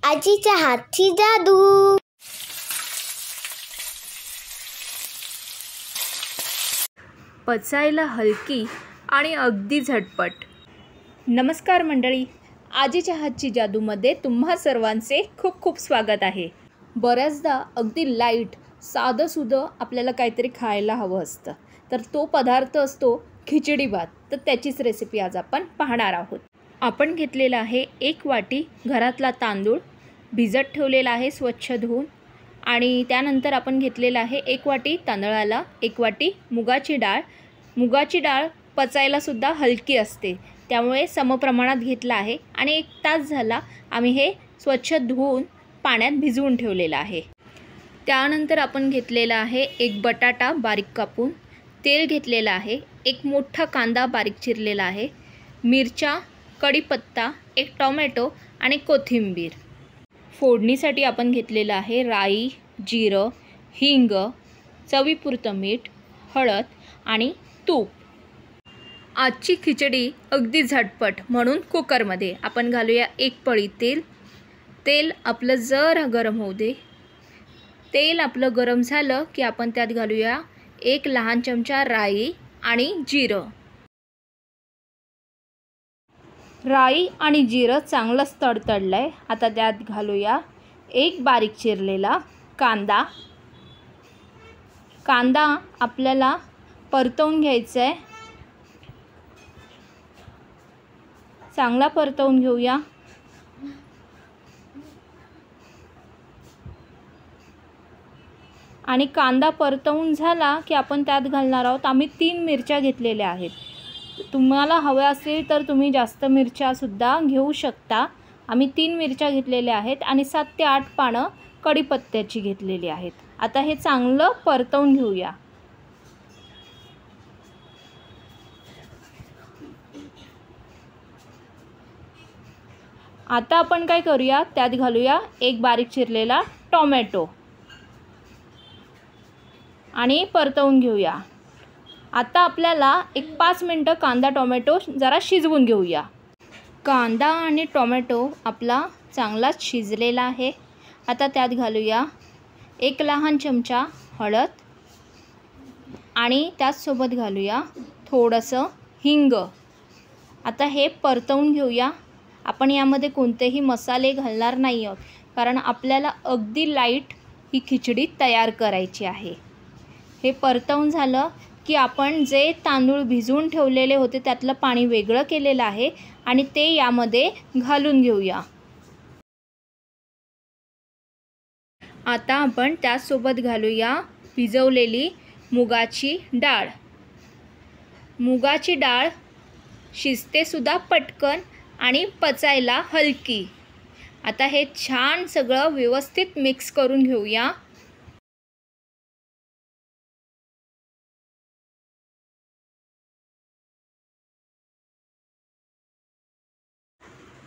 आजीच्या हातची जादू। पचायला हलकी आणि अगदी झटपट। नमस्कार मंडळी, आजीच्या हातची जादूमध्ये तुम्हा सर्वांचे खूप खूप स्वागत आहे। बऱ्याचदा अगदी लाईट साधंसुधं आपल्याला काहीतरी खायला हवं असतं, तर तो पदार्थ असतो खिचडी भात। तर त्याचीच रेसिपी आज आपण पाहणार आहोत। आपण घेतलेला आहे 1 वाटी घरातला तांदूळ, भिजत ठेवलेला आहे स्वच्छ धुवून। आणि त्यानंतर आपण घेतलेला आहे 1 वाटी तांदळाला 1 वाटी मुगाची डाळ। मुगाची डाळ पचायला सुद्धा हलकी असते, त्यामुळे समप्रमाणात घेतला आहे। आणि 1 तास झाला आम्ही हे स्वच्छ धुवून पाण्यात भिजवून ठेवलेला आहे। त्यानंतर आपण घेतलेला आहे 1 बटाटा बारीक कापून, तेल घेतलेला आहे, 1 मोठा कांदा बारीक चिरलेला आहे, मिरच्या, कढीपत्ता, 1 टोमॅटो आणि कोथिंबीर। फोडणीसाठी आपण घेतलेलं आहे राई, जिरं, हिंग, चवीपुरतं मीठ, हळद आणि तूप। आजची खिचडी अगदी झटपट म्हणून कुकरमध्ये आपण घालूया 1 पळी तेल। तेल आपलं जरा गरम होऊ दे। तेल आपलं गरम झालं की आपण त्यात घालूया 1 लहान चमचा राई आणि जिरं। राई आणि जिरं चांगलंच तडतडलं आहे, आता त्यात घालूया 1 बारीक चिरलेला कांदा। कांदा आपल्याला परतवून घ्यायचा आहे, चांगला परतवून घेऊया। आणि कांदा परतवून झाला की आपण त्यात घालणार आहोत, आम्ही 3 मिरच्या घेतलेल्या आहेत। तुम्हाला हव्या असेल तर तुम्ही जास्त मिरच्यासुद्धा घेऊ शकता। आम्ही 3 मिरच्या घेतलेल्या आहेत आणि 7 ते 8 पानं कढीपत्त्याची घेतलेली आहेत। आता हे चांगलं परतवून घेऊया। आता आपण काय करूया, त्यात घालूया 1 बारीक चिरलेला टोमॅटो आणि परतवून घेऊया। आता आपल्याला 5 मिनटं कांदा टोमॅटो जरा शिजवून घेऊया। कांदा आणि टोमॅटो आपला चांगलाच शिजलेला आहे। आता त्यात घालूया 1 लहान चमचा हळद आणि त्याचसोबत घालूया थोडंसं हिंग। आता हे परतवून घेऊया। आपण यामध्ये कोणतेही मसाले घालणार नाही आहोत, कारण आपल्याला अगदी लाईट ही खिचडी तयार करायची आहे। हे परतवून झालं की आपण जे तांदूळ भिजवून ठेवलेले होते त्यातलं पाणी वेगळं केलेलं आहे आणि ते यामध्ये घालून घेऊया। आता आपण त्यासोबत घालूया भिजवलेली मुगाची डाळ। मुगाची डाळ शिजते सुद्धा पटकन आणि पचायला हलकी। आता हे छान सगळं व्यवस्थित मिक्स करून घेऊया।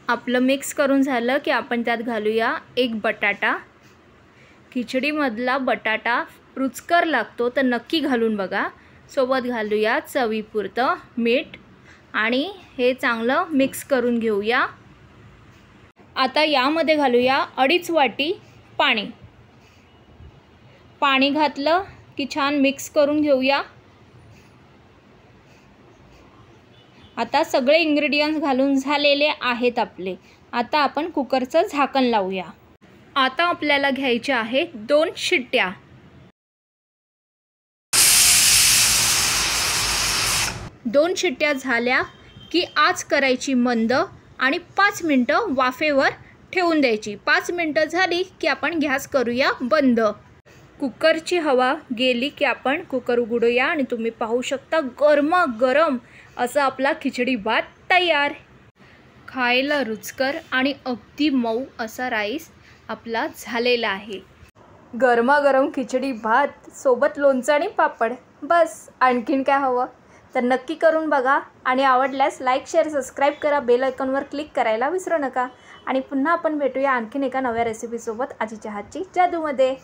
आपलं मिक्स करून झालं की आपण त्यात घालूया 1 बटाटा। खिचडीमधला बटाटा रुचकर लागतो, तर नक्की घालून बघा। सोबत घालूया चवीपुरतं मीठ आणि हे चांगलं मिक्स करून घेऊया। आता यामध्ये घालूया 2.5 वाटी पाणी। पाणी घातलं की छान मिक्स करून घेऊया। आता सगळे इन्ग्रेडियंट्स घालून झालेले आहेत आपले। आता आपण कुकरचं झाकण लावूया। आता आपल्याला घ्यायच्या आहेत 2 शिट्ट्या। 2 शिट्ट्या झाल्या की आच करायची मंद आणि 5 मिनटं वाफेवर ठेवून द्यायची। 5 मिनटं झाली की आपण गॅस करूया बंद। कुकरची हवा गेली की आपण कुकर उघडूया आणि तुम्ही पाहू शकता गरमागरम असा आपला खिचडी भात तयार। खायला रुचकर आणि अगदी मऊ असा राईस आपला झालेला आहे। गरमागरम खिचडी भात सोबत लोणचं आणि पापड, बस आणखीन काय हवं। तर नक्की करून बघा आणि आवडल्यास लाईक, शेअर, सबस्क्राईब करा। बेल आयकॉनवर क्लिक करायला विसरू नका। आणि पुन्हा आपण भेटूया आणखीन एका नव्या रेसिपीसोबत आजीच्या हातची जादूमध्ये।